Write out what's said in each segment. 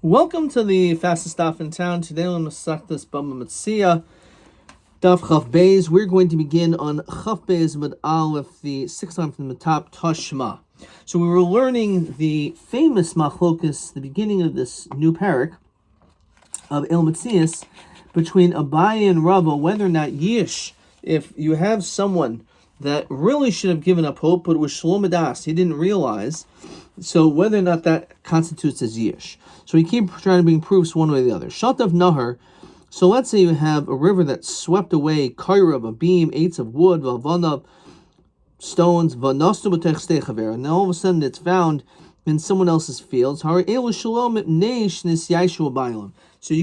Welcome to the fastest stop in town. Today on Masechtas Bava Metzia, Daf Chaf Beis. We're going to begin on Chaf Beis Mid Aleph, the sixth time from the top, Tashma. So we were learning the famous machlokas, the beginning of this new parak of El Metzias, between Abaye and Rabba, whether or not Yish, if you have someone that really should have given up hope, but it was Shalom Adas, he didn't realize, so whether or not that constitutes as Yish. So we keep trying to bring proofs one way or the other. Shatav Nahar, so let's say you have a river that swept away Kairav, a beam, eights of wood, Valvanav, stones, Vanastu B'tech, and then all of a sudden it's found in someone else's fields. So you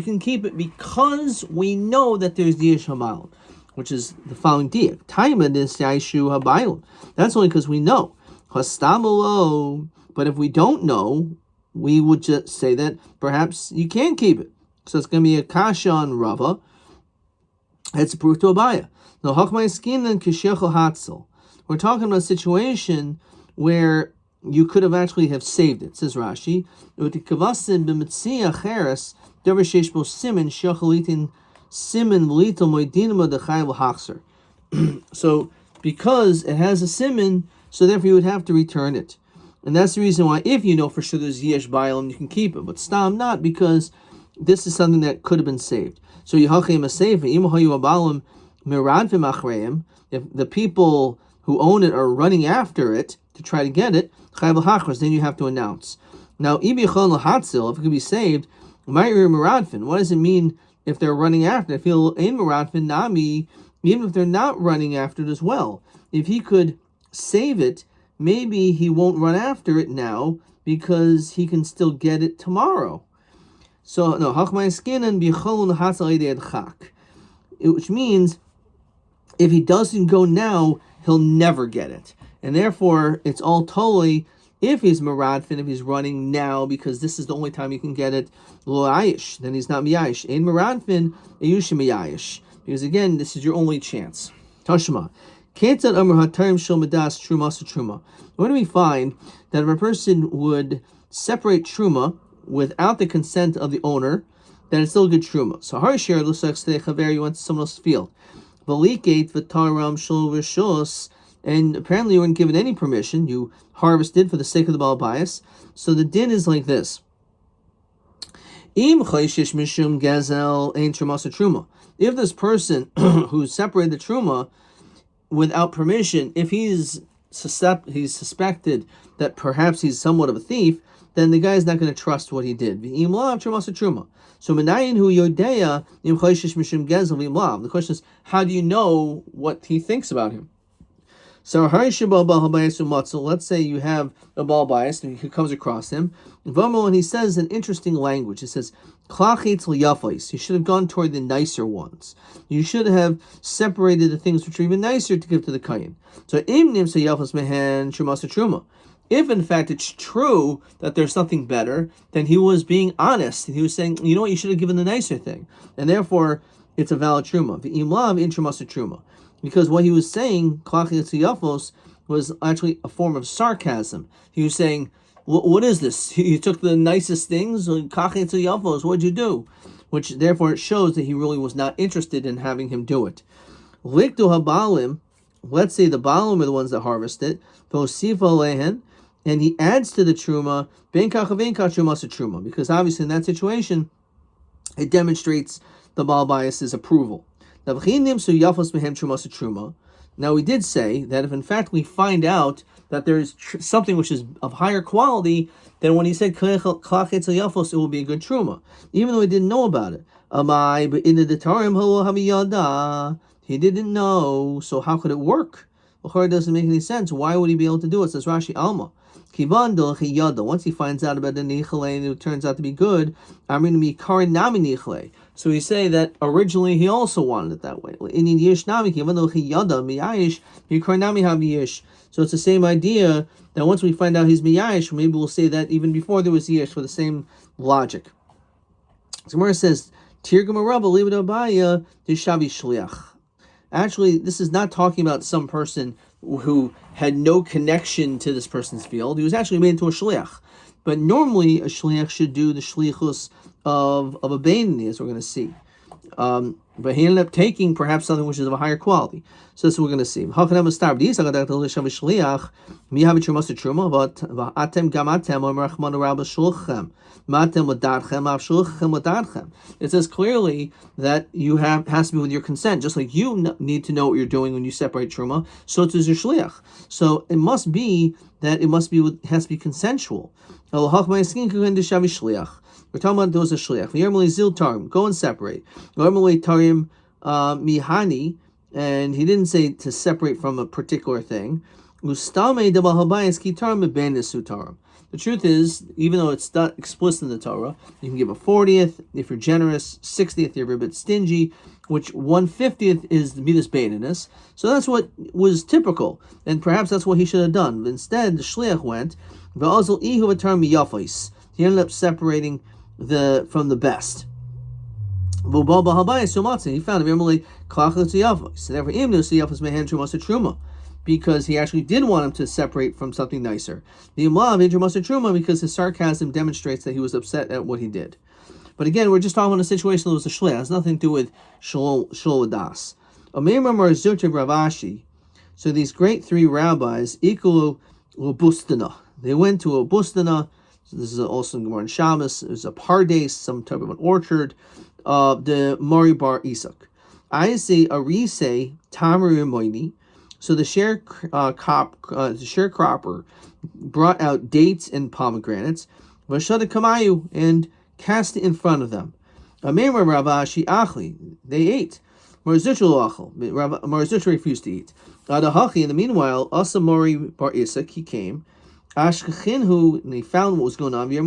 can keep it because we know that there's Yish Habayim, which is the following diak. Taima is Yishu Habayim. That's only because we know. Hastamalo. But if we don't know, we would just say that perhaps you can keep it. So it's going to be a kasha on Rava. It's a proof to Abaya. No, hakmai skin and kishecho hatzel. We're talking about a situation where you could have actually have saved it. Says Rashi, utikavasin b'metzia cheres devershesh bo simin shachalitin simin v'lito moedinima dechayv l'hachser. So because it has a simin, so therefore you would have to return it. And that's the reason why, if you know for sure there's Yesh Bailam, you can keep it. But Stam not, because this is something that could have been saved. So Yahachem Aseifa, Imahayu Abalim, Miradvim Achreim, if the people who own it are running after it to try to get it, Chayv Hachras, then you have to announce. Now, Ibichon Lahatzil, if it could be saved, Ma'ir Miradvin, what does it mean if they're running after it? If he'll in Miradvin Nami, even if they're not running after it as well. If he could save it, maybe he won't run after it now because he can still get it tomorrow. So no, which means if he doesn't go now, he'll never get it, and therefore it's all totally if he's maradfin, if he's running now because this is the only time you can get it, lo ayish, then he's not miyayish. Ein maradfin, eyushim miyayish, because again this is your only chance. Tashma. Where do we find that if a person would separate truma without the consent of the owner, then it's still good truma? So harishir looks like you went to someone else's field, and apparently you weren't given any permission. You harvested for the sake of the balabayas. So the din is like this: if this person who separated the truma without permission, if he's suspected that perhaps he's somewhat of a thief, then the guy's not going to trust what he did. So the question is, how do you know what he thinks about him? So let's say you have a bal bias and he comes across him, and he says an interesting language. He says, you should have gone toward the nicer ones. You should have separated the things which are even nicer to give to the kayin. So if in fact it's true that there's something better, then he was being honest. He was saying, you know what, you should have given the nicer thing. And therefore, it's a valid truma. Because what he was saying, was actually a form of sarcasm. He was saying, what is this? You took the nicest things, what'd you do? Which therefore it shows that he really was not interested in having him do it. Let's say the balim are the ones that harvest it, and he adds to the truma, because obviously in that situation, it demonstrates the Baal bias's approval. Now we did say that if in fact we find out that there's something which is of higher quality, then when he said it will be a good truma, even though he didn't know about it. He didn't know, so how could it work? It doesn't make any sense. Why would he be able to do it? Says Rashi Alma. Once he finds out about the nichale and it turns out to be good, so we say that originally he also wanted it that way. So it's the same idea that once we find out he's miyayish, maybe we'll say that even before there was yish for the same logic. So Gemara says, Tirgum Rabba leave it abaya dishavi shliach. Actually, this is not talking about some person who had no connection to this person's field. He was actually made into a shliach. But normally a shliach should do the shlichus of a beinoni, as we're going to see. But he ended up taking perhaps something which is of a higher quality. So that's what we're going to see. It says clearly that you has to be with your consent, just like you need to know what you're doing when you separate truma. So does your shliach. So it must be that has to be consensual. We're talking about those a shliach. Normally zil tarim, go and separate. Normally tarim mihani, and he didn't say to separate from a particular thing. The truth is, even though it's not explicit in the Torah, you can give a 40th if you're generous, 60th if you're a bit stingy, which 1/50th is the midas beinonus. So that's what was typical, and perhaps that's what he should have done. But instead, the shliach went ve'azal ihu v'tar miyafos. He ended up separating from the best. He found because he actually did want him to separate from something nicer. Because his sarcasm demonstrates that he was upset at what he did. But again, we're just talking about a situation that was a shliach. It has nothing to do with shol das. So these great three rabbis, Ikulu Lubustana. They went to a bustana. This is also in Gemara and Shabbos. It was a pardes, some type of an orchard. The Mori Bar Isak. I say Arise Tamar Moini. So the sharecropper brought out dates and pomegranates, Vashada Kamayu, and cast it in front of them. Amemar Ravashi Achli, they ate. Marzuch refused to eat. Adahachi, in the meanwhile, Asamori Bar Isak, he came. Ashkachinhu, and he found what was going on. He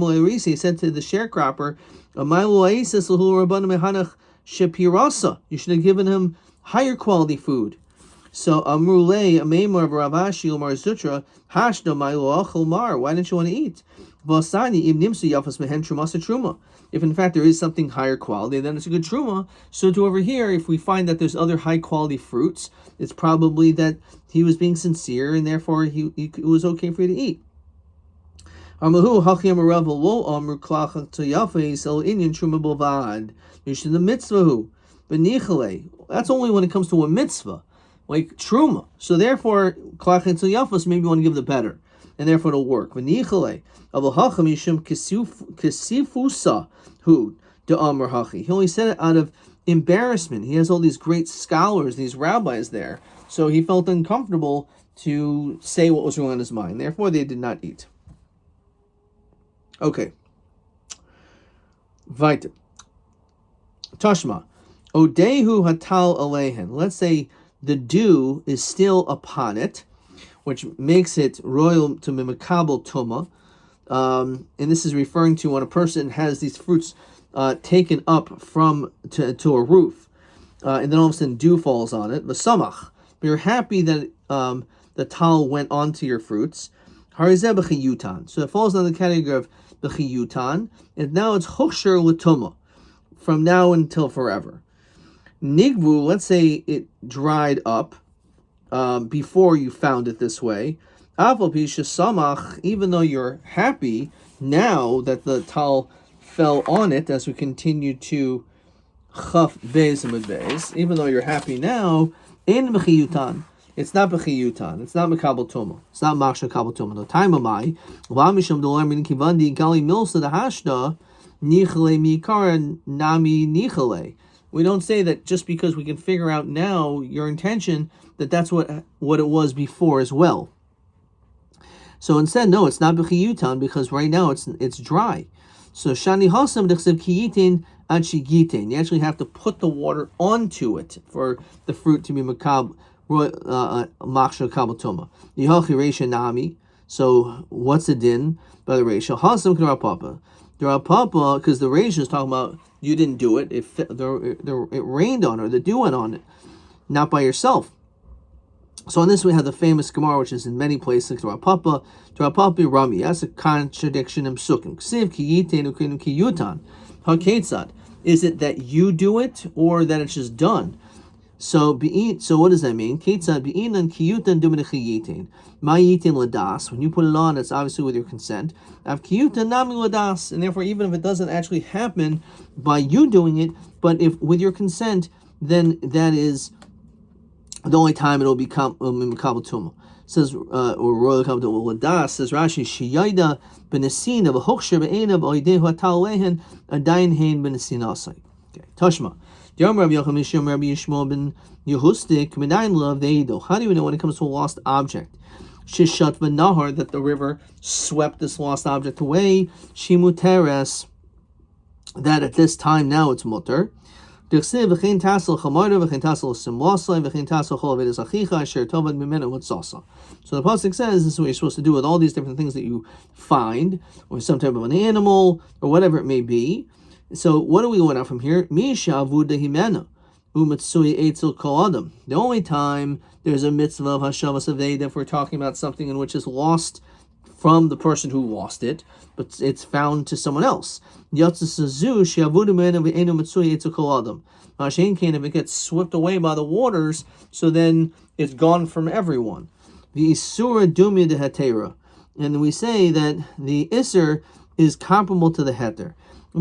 said to the sharecropper, you should have given him higher quality food. So Amrule, Amemar Ravashi, Omar Zutra, Hashda Mailu Achel Mar, why didn't you want to eat? Vasani, Im Nimsu Yafas Mehen Trumasa Truma. If in fact there is something higher quality, then it's a good truma. So to over here, if we find that there's other high quality fruits, it's probably that he was being sincere and therefore it was okay for you to eat. Amahu Hachim Arav Lo Amru Klach to Yafes El Inyan Truma Bovad. Yushin the mitzvahu. Benichale. That's only when it comes to a mitzvah, like truma. So therefore, Klach to Yafes, maybe you want to give the better. And therefore it'll work. V'nichale Abul Hacham Yishum Kesifusa Hu de Amr Hachi. He only said it out of embarrassment. He has all these great scholars, these rabbis there, so he felt uncomfortable to say what was wrong on his mind. Therefore, they did not eat. Okay. Weiter. Tashma. Odehu hatal alehen. Let's say the dew is still upon it, which makes it royal to mimakabel tuma. And this is referring to when a person has these fruits taken up to a roof, and then all of a sudden dew falls on it. V'samach, but you're happy that the tal went onto your fruits. Harizeh b'chiyutan. So it falls under the category of b'chiyutan, and now it's hoksher l'tuma, from now until forever. Nigvu, let's say it dried up before you found it this way. Even though you're happy now that the tal fell on it, as we continue to chaf beis and beis, even though you're happy now, in b'chiyutan, it's not b'chiyutan, it's not mekabel tuma, it's not machsha kabel tuma. No time am I. V'amisham dolar min kivandi gali milsa the hashda nichale mikara nami nichale. We don't say that just because we can figure out now your intention that that's what it was before as well. So instead, no, it's not b'chiyutan because right now it's dry. So shani hasam dechsev kiyitin ad shigitin. You actually have to put the water onto it for the fruit to be machsha kabel tuma. Yihachi reisha nami. So what's the din by the reisha? Hasam k'rapapa. The rapapa, because the reisha is talking about you didn't do it. It rained on it, or the dew went on it, not by yourself. So on this we have the famous Gemara, which is in many places, Rapapa Rami. That's a contradiction in Psukim. Ksiv kiyitenu kiyutan. Haketzad. Is it that you do it, or that it's just done? So what does that mean? Ketzad be'inan kiyutan duminachiyitin. Mayitin ladas. When you put it on, it's obviously with your consent. Av kiyutan nami ladas, and therefore, even if it doesn't actually happen by you doing it, but if with your consent, then that is the only time it will become mikabel tuma. Says or royal kabel ladas. Says Rashi shiyayda benesina v'hoksher be'enav oidehu atal lehen adayin hein benesinasai. Okay, Tashma. How do we know when it comes to a lost object? Shishat v'nahar, that the river swept this lost object away. Shimuteres, that at this time now it's mutter. So the pasuk says this is what you're supposed to do with all these different things that you find, or some type of an animal, or whatever it may be. So what do we learn out from here? The only time there's a mitzvah of hashavas aveda, if we're talking about something in which is lost from the person who lost it, but it's found to someone else. If it gets swept away by the waters, so then it's gone from everyone. The isura dumya de hetera, and we say that the isur is comparable to the heter. It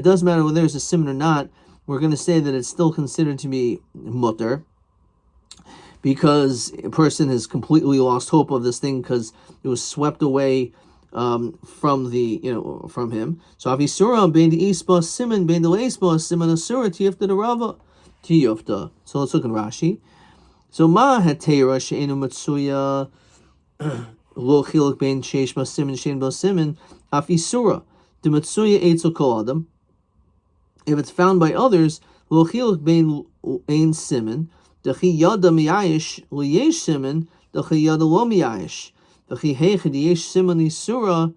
doesn't matter whether there's a simon or not. We're going to say that it's still considered to be mutter, because a person has completely lost hope of this thing because it was swept away from him. So avisura ben the ispa simon ben the leispa simon asura tiyufta the rava tiyufta. So let's look at Rashi. So ma hetera she'enu matsuya. Lo chiluk ben sheish ba simin shein ba simin afisura the matsuya eitzel kol adam. If it's found by others, lo chiluk ben ein simin the chi yada miyayish lo yesh simin the chi yada lo miyayish the chi heichad yesh simin isura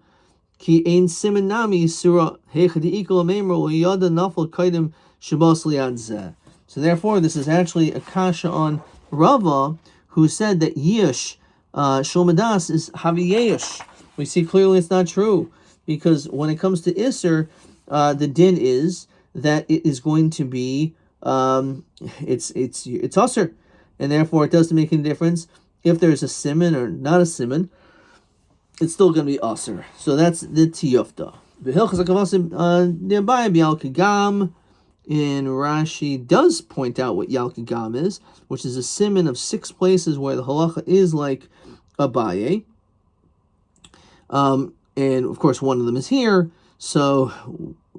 ki ein simin nami isura heichad ikol amemro lo yada nafal kaidim shabas liad zeh. So therefore, this is actually a kasha on Rava, who said that yesh Shlomadas is Haviyesh. We see clearly it's not true, because when it comes to Isser, the din is that it is going to be it's Usser, and therefore it doesn't make any difference if there's a simon or not a simon. It's still going to be Usser. So that's the Tiyufta. And Rashi does point out what Yalkagam is, which is a simon of 6 places where the halacha is like Abaye. And of course one of them is here. So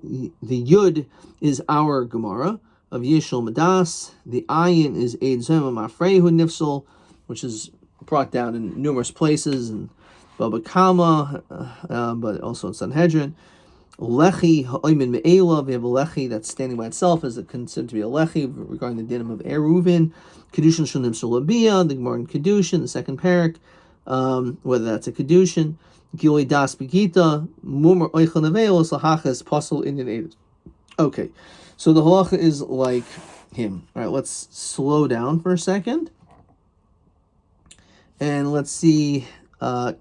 the Yud is our Gemara of Yishol Madas. The Ayin is Eid Zema Mafrehu Nifsal, which is brought down in numerous places, and Baba Kama, but also in Sanhedrin. Lechi ha'oimin me'ela, we have a lechi that's standing by itself, is considered to be a lechi regarding the dinim of Eruvin. Kedushin shunim shalabiyah, the Gemara in Kedushin, the second parak, whether that's a Kedushin. Gilui das begita, mumar oichan avelos, lahachas, pasul inyan edus. Okay, so the halacha is like him. All right, let's slow down for a second. And let's see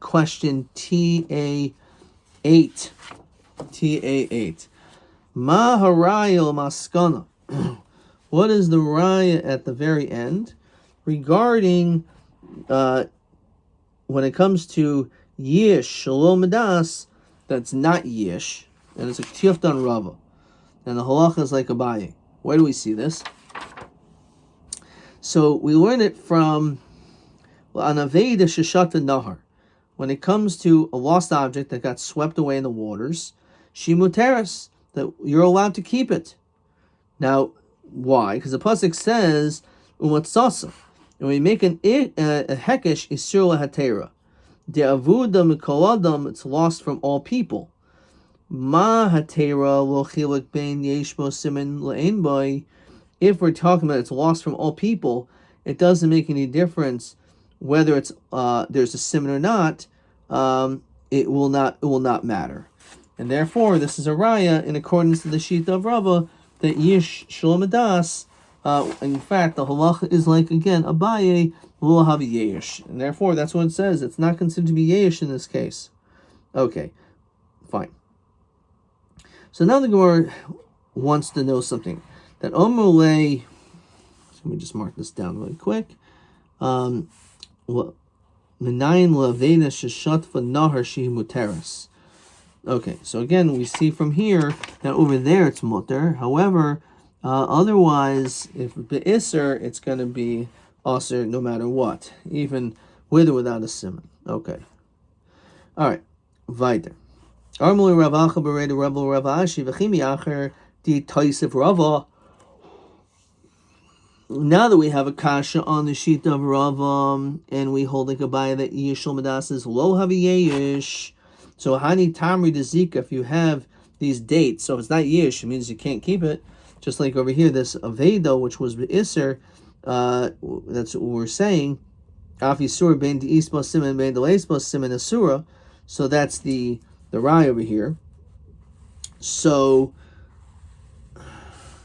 question TA8. TA8. Ma haraya maskana. What is the raya at the very end regarding when it comes to yish shalom das, that's not yish, and it's a ktiyuftan rava, and the halacha is like Abaye. Where do we see this? So we learn it from anaveda sheshat nahar. When it comes to a lost object that got swept away in the waters, shimuteres, that you're allowed to keep it. Now, why? Because the pasuk says umatzasa, and we make a hekesh isur lahatera. The avuda mikol adam, it's lost from all people. Ma hatera lo chiluk ben yeshbo simin le'en boy. If we're talking about it's lost from all people, it doesn't make any difference whether it's there's a siman or not. It will not matter, and therefore this is a raya in accordance to the shita of Rava that yish shalom adas. In fact, the halacha is like again Abaye will have yesh, and therefore that's what it says. It's not considered to be yesh in this case. Okay, fine. So now the Gemara wants to know something. That Omule, let me just mark this down really quick. Menayin lavena sheshatfa nahar shehi muteris. Okay, so again, we see from here that over there it's mutter. However, otherwise, if be'isr, it's going to be aser no matter what, even with or without a simon. Okay. All right. Weiter. Armuli Ravacha bereda Rabbi Ravashi v'chimi acher di taisif Rava. Now that we have a kasha on the sheet of Rava, and we hold like a bayah that Yishul Madas is lo havi yesh. So hani tamri de zika, if you have these dates, so if it's not yesh, it means you can't keep it. Just like over here, this aveda, which was be'isr, that's what we're saying. Af yisur ben de isba siman ben de leisba siman asura. So that's the rai over here. So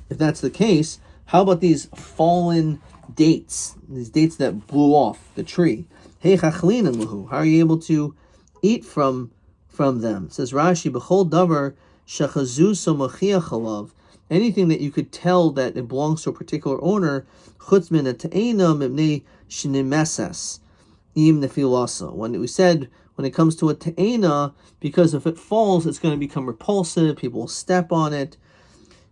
if that's the case, how about these fallen dates? These dates that blew off the tree. Hey chachlin lahu. How are you able to eat from them? It says Rashi, b'chol davar shechazu somachiach alav. Anything that you could tell that it belongs to a particular owner, chutz min ata'ena mibnei shnimesas im nefilasa. When we said when it comes to a ta'ena, because if it falls, it's going to become repulsive. People will step on it.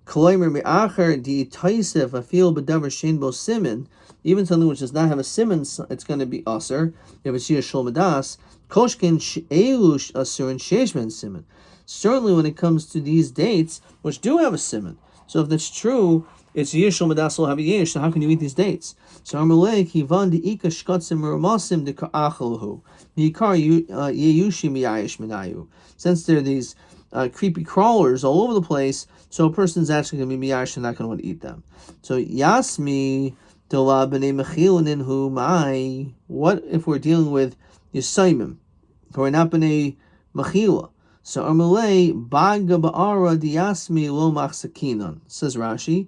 Koloimer me'acher di taisef afil b'davar shein bo simin. Even something which does not have a simin, it's going to be aser. If it's yishul madas, koshkin elush asur and sheishman simin. Certainly, when it comes to these dates, which do have a simin. So if that's true, it's yishul madas lo havi yesh. So how can you eat these dates? So Amalek kivan di ika shkatzim mermasim de ka'achalhu miikar yeyushi miyayish minayu. Since there are these creepy crawlers all over the place, so a person's actually going to be miyayish and not going to want to eat them. So yasmi dola b'nei mechilin hu mai. What if we're dealing with yisaimim, who are not b'nei mechila? So Amalei baga ba'ara diyasmi lo machsakinon. Says Rashi,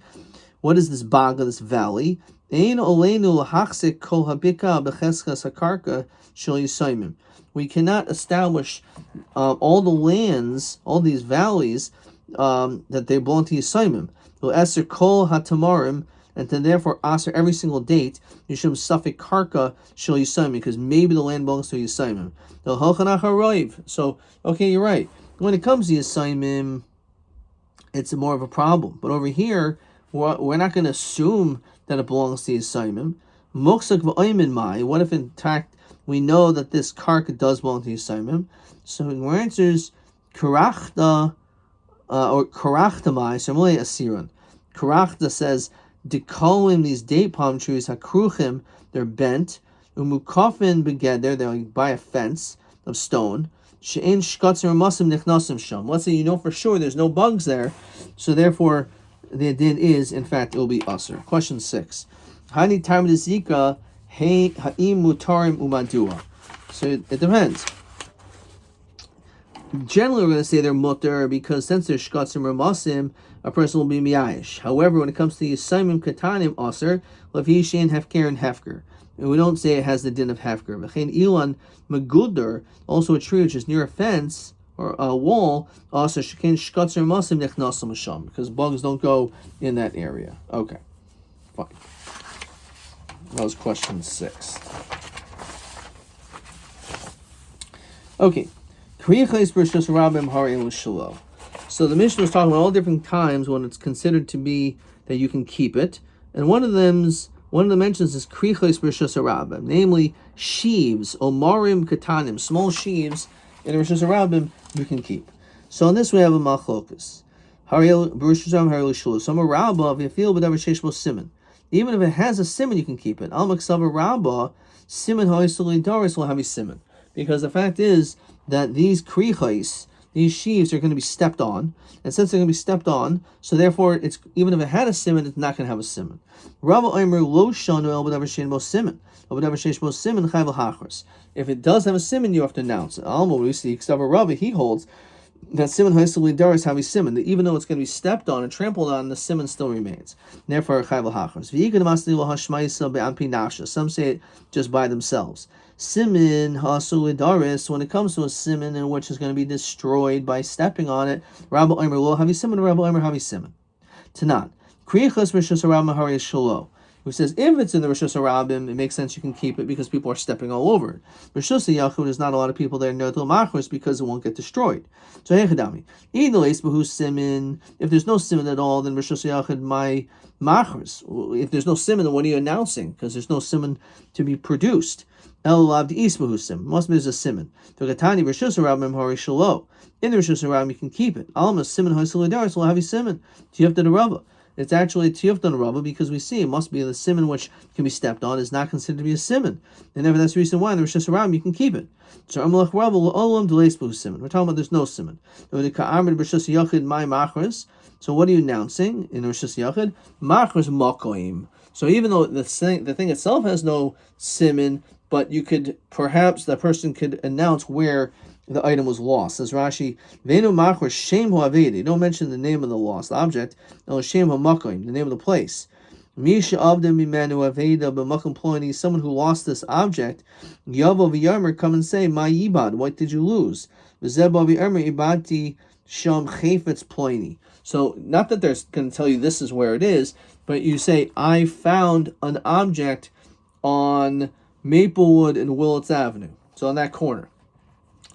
what is this baga, this valley? Ein oleinu lahachsik kol habika b'cheskas hakarka shel yisaimim. We cannot establish all the lands, all these valleys that they belong to yisaimim. Lo eser kol hatamarim, and then therefore aser every single date yishum safik karka shel yisaimim, because maybe the land belongs to yisaimim. So okay, you're right. When it comes to yisaimim, it's more of a problem. But over here, we're not going to assume that it belongs to yisaimim. Moksak v'oimin mai. What if in fact we know that this karka does belong to yisaimim? So the answer is karachta or karachta mai. So really asiran. Karachta says dekolim, these date palm trees hakruchim, they're bent. Umukafin begeder, they're like by a fence of stone. She'en shkatzer masim nichnasim sham. Let's say you know for sure there's no bugs there, so therefore the din is, in fact, it will be aser. Question 6. Hani tarm zika ha'im mutarim umadua. So it depends. Generally, we're going to say they're mutar because since they're shkatzim or masim, a person will be miyayish. However, when it comes to yisaimim katanim aser, levishin hefker and hefker. And we don't say it has the din of hefker. V'chein ilan megudar, also a tree which is near a fence or a wall, also shekin shkatzer masim nechnasam sham, because bugs don't go in that area. Okay, fine. That was question 6. Okay, so the Mishnah was talking about all different times when it's considered to be that you can keep it, and one of the mentions is krichos b'rishus harabim, namely sheaves, omarim katanim, small sheaves in rishus harabim you can keep. So on this we have a machlokas. Hariel b'rishusam hariel shulu. Some rabba v'yafil b'davar sheish bo siman. Even if it has a siman, you can keep it. Al maksava rabba siman ha'isuli daris will have a siman, because the fact is that these krichos, these sheaves, are going to be stepped on, and since they're going to be stepped on, so therefore it's even if it had a siman, it's not going to have a siman. Rava Omer lo shanu el b'davar shein bo siman. If it does have a siman, you have to announce it. Alma, we see Ksava Rabbi, he holds that siman ha'isuli daris have a siman, that even though it's going to be stepped on and trampled on, the siman still remains. Therefore, chayv l'hachros. Some say it just by themselves. Siman ha'sulidaris, when it comes to a siman in which is going to be destroyed by stepping on it, Rabbi Omer lo havi siman, Rabbi Omer havi siman. Tanan. Krichas Rishus Harabim Hari Shalo. Who says if it's in the Rishus Harabim, it makes sense you can keep it because people are stepping all over it. Rishus Yachud, there's not a lot of people there near the Machros because it won't get destroyed. So Hechadami. Simin. If there's no simin at all, then Rishus Yachud my Machros. If there's no simin, then what are you announcing? Because there's no simin to be produced. El Lav Isbahu Sim. Must be there's a simin. Togatani Rishus Harabim Hari Shalo. In the Rishus Harabim you can keep it. Alma simin Hoysalidaris will have a simin. Tiyufta the Rabba. It's actually tiyufta Rabba because we see it must be the siman which can be stepped on is not considered to be a siman. And therefore that's the reason why in the Rishus Harabim you can keep it. So Amalach Rabba olam deleisbu siman. We're talking about there's no siman. So what are you announcing in the Rishus Yachid? Machros makoim. So even though the thing itself has no siman, but you could perhaps the person could announce where the item was lost. Says Rashi, Venu machor shem ho'avedi. Don't mention the name of the lost object. No, shem ha'makoim, the name of the place. Misha avda mimenu aveda b'makom ploni. Someone who lost this object. Yavo v'yarmer, come and say, Ma yibad, what did you lose? V'zebo v'yarmer ibati sham chayfetz ploni. So not that they're going to tell you this is where it is, but you say, I found an object on Maplewood and Willits Avenue. So on that corner.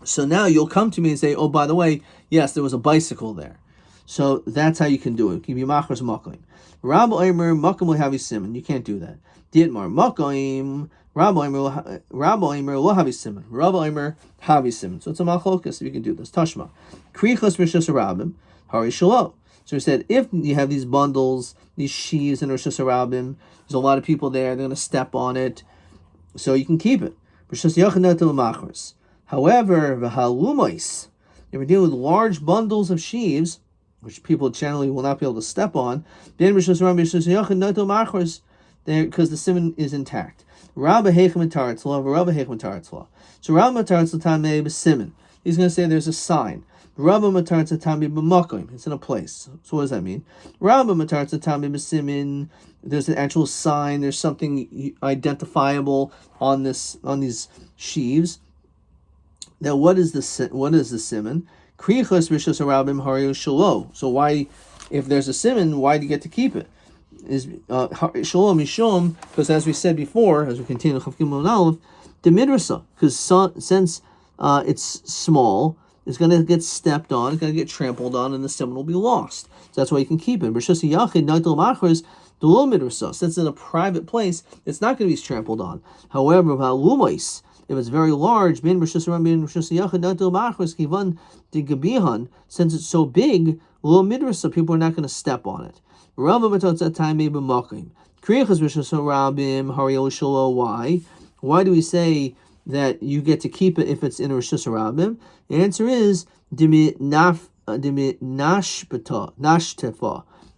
So now you'll come to me and say, oh, by the way, yes, there was a bicycle there. So that's how you can do it. Give you machros makoim. Rabbi Omer makom lehavi siman. You can't do that. Dietmar makoim. Rabbi Omer lo havi siman. Rabbi Omer havi siman. So it's a machlokas if you can do this. Tashma. Krichas Rishus Harabim hari shalo. So we said if you have these bundles, these sheaves in Rishus Harabim, there's a lot of people there. They're going to step on it, so you can keep it. Rishus Yachanot machros. However, v'halumais, if we're dealing with large bundles of sheaves, which people generally will not be able to step on, then because the siman is intact. Rabba heichem taratzla, Rabba heichem taratzla. So Rabba taratzla tamei b'siman. He's going to say there's a sign. Rabba taratzla tamei b'makom. It's in a place. So what does that mean? Rabba taratzla tamei b'siman. There's an actual sign. There's something identifiable on these sheaves. Now, what is the siman? Krichas Rishus Harabim Hario Shalo. So why, if there's a siman, why do you get to keep it? Is Shalo Mishom, because as we said before, as we continue Chavkim Aleph, the midrasa, because since it's small, it's going to get stepped on, it's going to get trampled on, and the siman will be lost. So that's why you can keep it. Rishus Yachid Naitel Machers the low midrasa. Since it's in a private place, it's not going to be trampled on. However, Halumais. If it's very large, since it's so big, little midrasa, people are not going to step on it. Why? Why do we say that you get to keep it if it's in a Rishus Harabim? The answer is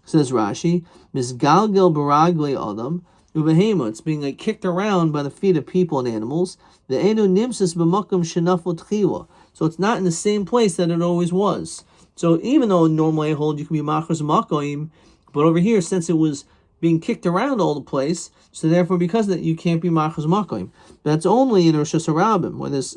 says Rashi, Misgalgel Baragle Adam. It's being like kicked around by the feet of people and animals. The enu nimsis b'makom shenafot tchila. So it's not in the same place that it always was. So even though normally I hold you can be machros makoim, but over here since it was being kicked around all the place, so therefore because of that you can't be machros makoim. That's only in Rishus Harabim where there's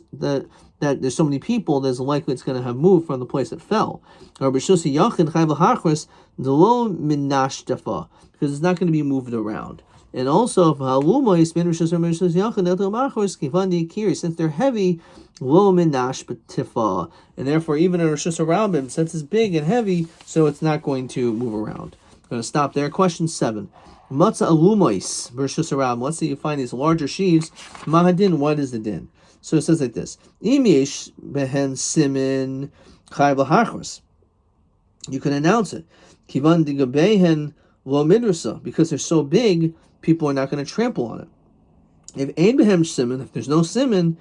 so many people. There's likely it's going to have moved from the place it fell. Or Rishus Yachid chayv l'hachros delo minashtafa because it's not going to be moved around. And also, since they're heavy, lo minash b'tifa, and therefore even in Rishus Harabim, since it's big and heavy, so it's not going to move around. I'm going to stop there. Question 7. Matzah alumais Rishus Harabim. Let's say you find these larger sheaves. Mahadin, what is the din? So it says like this: Im yesh behen simin chayv l'hachros. You can announce it. Kivan digabehen lo midrasa, because they're so big. People are not going to trample on it. If ein behem siman, if there's no siman,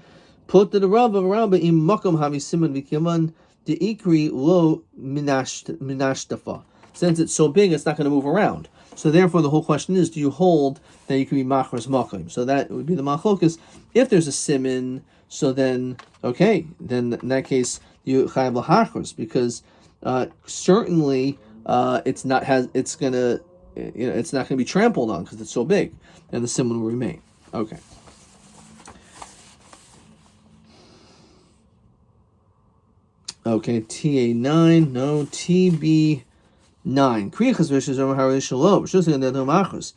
put the Rabba im makom havi siman v'kiman deikri lo minashtafa. Since it's so big, it's not going to move around. So therefore, the whole question is: do you hold that you can be machros makom? So that would be the machlokas. If there's a siman, so then okay, then in that case you chayv l'hachros because certainly it's not going to be trampled on because it's so big, and the siman will remain. Okay. Okay, TA9, no, TB9. 9. Krichas versus Ramahari Shalom. Rishus and Nedom Achos.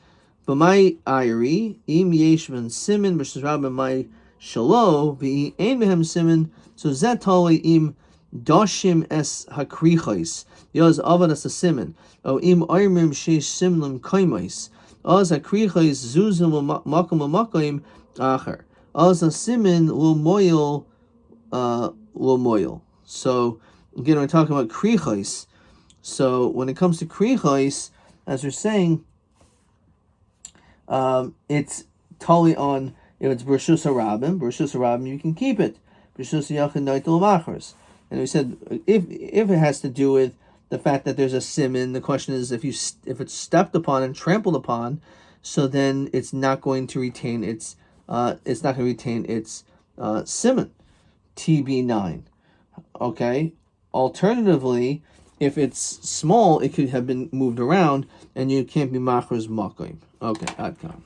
But my Iri, Im Yeshman Simon versus Rabbi my Shalom, the Ein Mehem Simon, so Zetali Im Doshim es Hakrichais. Yoz Avad as a Simon. O Im Aimim Shesh Simlim Kaimais. Oz Hakrichais Zuzim Makam Makaim Acher. Oz a Simon will moil. So again, we're talking about krichos. So when it comes to krichos, as we're saying, it's totally on if it's Bershus Harabim, you can keep it. Bershus Yachid Noitel Machers. And we said if it has to do with the fact that there's a simon, the question is if it's stepped upon and trampled upon, so then it's not going to retain its simon. TB9. Okay. Alternatively, if it's small, it could have been moved around, and you can't be machers makoim. Okay, adkan.